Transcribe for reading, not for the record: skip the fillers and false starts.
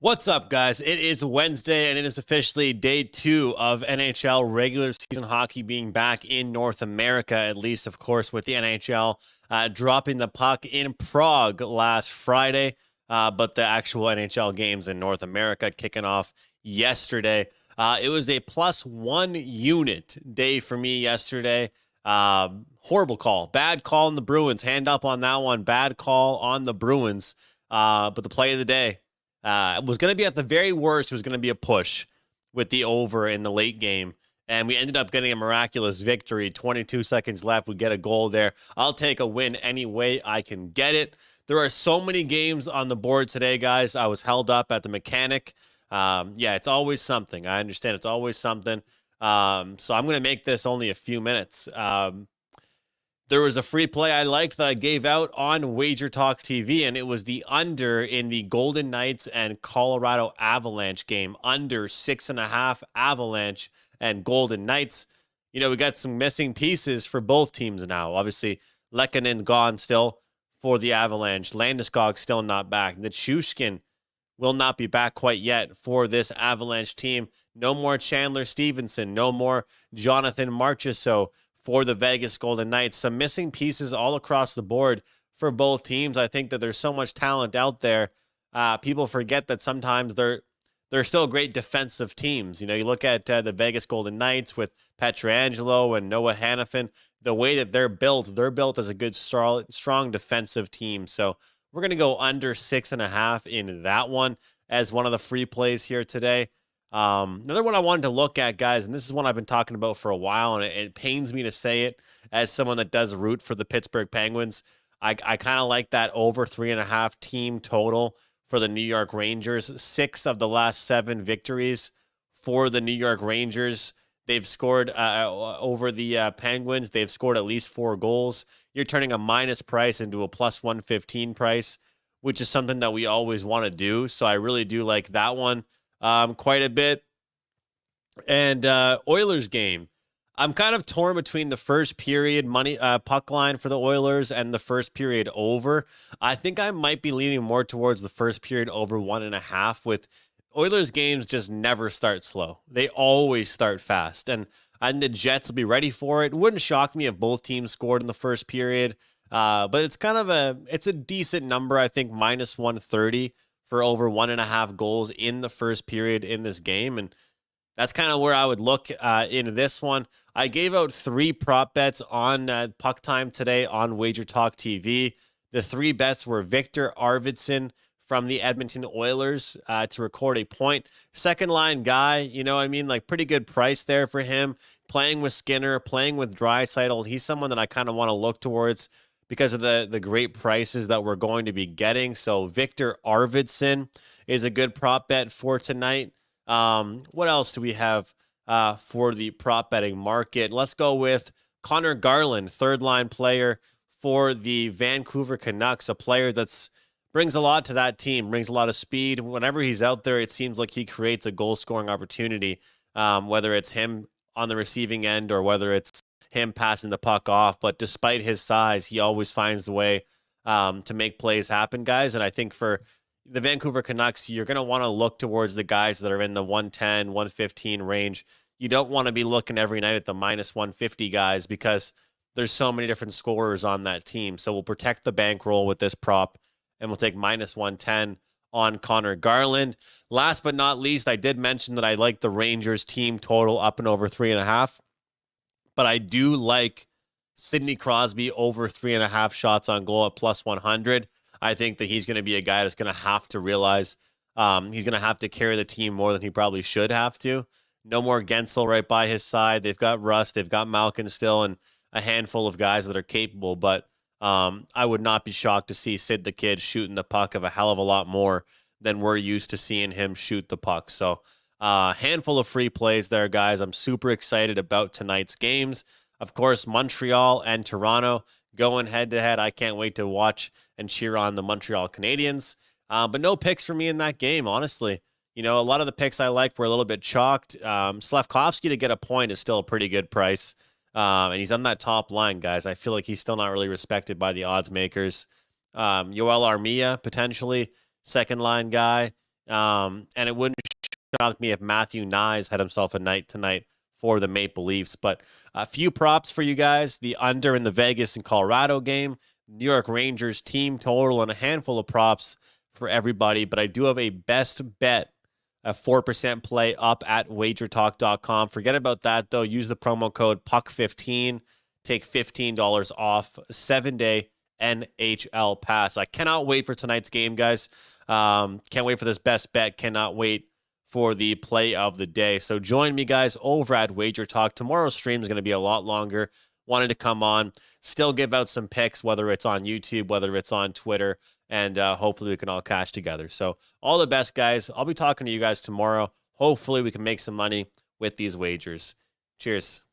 What's up, guys? It is Wednesday, and it is officially day 2 of NHL regular season hockey being back in North America, at least, of course, with the NHL dropping the puck in Prague last Friday, but the actual NHL games in North America kicking off yesterday. It was a +1 unit day for me yesterday. Horrible call. Bad call on the Bruins. Hand up on that one. Bad call on the Bruins. But the play of the day, was going to be at the very worst, it was going to be a push with the over in the late game. And we ended up getting a miraculous victory. 22 seconds left. We get a goal there. I'll take a win any way I can get it. There are so many games on the board today, guys. I was held up at the mechanic. Yeah, it's always something. I understand it's always something. So I'm going to make this only a few minutes. There was a free play I liked that I gave out on Wager Talk TV, and it was the under in the Golden Knights and Colorado Avalanche game. Under 6.5 Avalanche and Golden Knights. You know, we got some missing pieces for both teams now. Obviously, Lehkonen gone still for the Avalanche. Landeskog still not back. Nichushkin will not be back quite yet for this Avalanche team. No more Chandler Stevenson. No more Jonathan Marchessault for the Vegas Golden Knights. Some missing pieces all across the board for both teams. I think that there's so much talent out there. People forget that sometimes they're still great defensive teams. You know, you look at the Vegas Golden Knights with Pietrangelo and Noah Hanifin. The way that they're built as a good, strong defensive team. So we're going to go under 6.5 in that one as one of the free plays here today. Another one I wanted to look at, guys, and this is one I've been talking about for a while, and it pains me to say it as someone that does root for the Pittsburgh Penguins. I kind of like that over 3.5 team total for the New York Rangers. 6 of the last 7 victories for the New York Rangers. They've scored over the Penguins. They've scored at least 4 goals. You're turning a minus price into a +115 price, which is something that we always want to do. So I really do like that one quite a bit. And Oilers game, I'm kind of torn between the first period money puck line for the Oilers and the first period over. I think I might be leaning more towards the first period over 1.5. With Oilers games just never start slow. They always start fast. And the Jets will be ready for it. It wouldn't shock me if both teams scored in the first period. But it's kind of a decent number, I think, -130 for over 1.5 goals in the first period in this game. And that's kind of where I would look in this one. I gave out 3 prop bets on Puck Time today on Wager Talk TV. The 3 bets were Victor Arvidsson from the Edmonton Oilers to record a point. Second line guy, you know what I mean? Like, pretty good price there for him. Playing with Skinner, playing with Draisaitl. He's someone that I kind of want to look towards because of the great prices that we're going to be getting. So Victor Arvidsson is a good prop bet for tonight. What else do we have for the prop betting market? Let's go with Connor Garland, third line player for the Vancouver Canucks, a player that's brings a lot to that team, brings a lot of speed. Whenever he's out there, it seems like he creates a goal-scoring opportunity, whether it's him on the receiving end or whether it's him passing the puck off. But despite his size, he always finds a way to make plays happen, guys. And I think for the Vancouver Canucks, you're going to want to look towards the guys that are in the 110, 115 range. You don't want to be looking every night at the -150 guys because there's so many different scorers on that team. So we'll protect the bankroll with this prop, and we'll take -110 on Connor Garland. Last but not least, I did mention that I like the Rangers team total up and over 3.5. But I do like Sidney Crosby over 3.5 shots on goal at +100. I think that he's going to be a guy that's going to have to realize he's going to have to carry the team more than he probably should have to. No more Gensel right by his side. They've got Rust. They've got Malkin still and a handful of guys that are capable. But I would not be shocked to see Sid the Kid shooting the puck of a hell of a lot more than we're used to seeing him shoot the puck. So handful of free plays there, guys. I'm super excited about tonight's games. Of course, Montreal and Toronto going head-to-head. I can't wait to watch and cheer on the Montreal Canadiens. But no picks for me in that game, honestly. You know, a lot of the picks I like were a little bit chalked. Slavkovsky to get a point is still a pretty good price. And he's on that top line, guys. I feel like he's still not really respected by the odds makers. Yoel Armia, potentially, second line guy. And it wouldn't shock me if Matthew Nyes had himself a night tonight for the Maple Leafs. But a few props for you guys: the under in the Vegas and Colorado game, New York Rangers team total, and a handful of props for everybody. But I do have a best bet, a 4% play up at wagertalk.com. Forget about that, though. Use the promo code PUCK15. Take $15 off 7-day NHL pass. I cannot wait for tonight's game, guys. Can't wait for this best bet. Cannot wait for the play of the day. So join me, guys, over at Wager Talk. Tomorrow's stream is going to be a lot longer. Wanted to come on, still give out some picks, whether it's on YouTube, whether it's on Twitter, and hopefully we can all cash together. So all the best, guys. I'll be talking to you guys tomorrow. Hopefully we can make some money with these wagers. Cheers.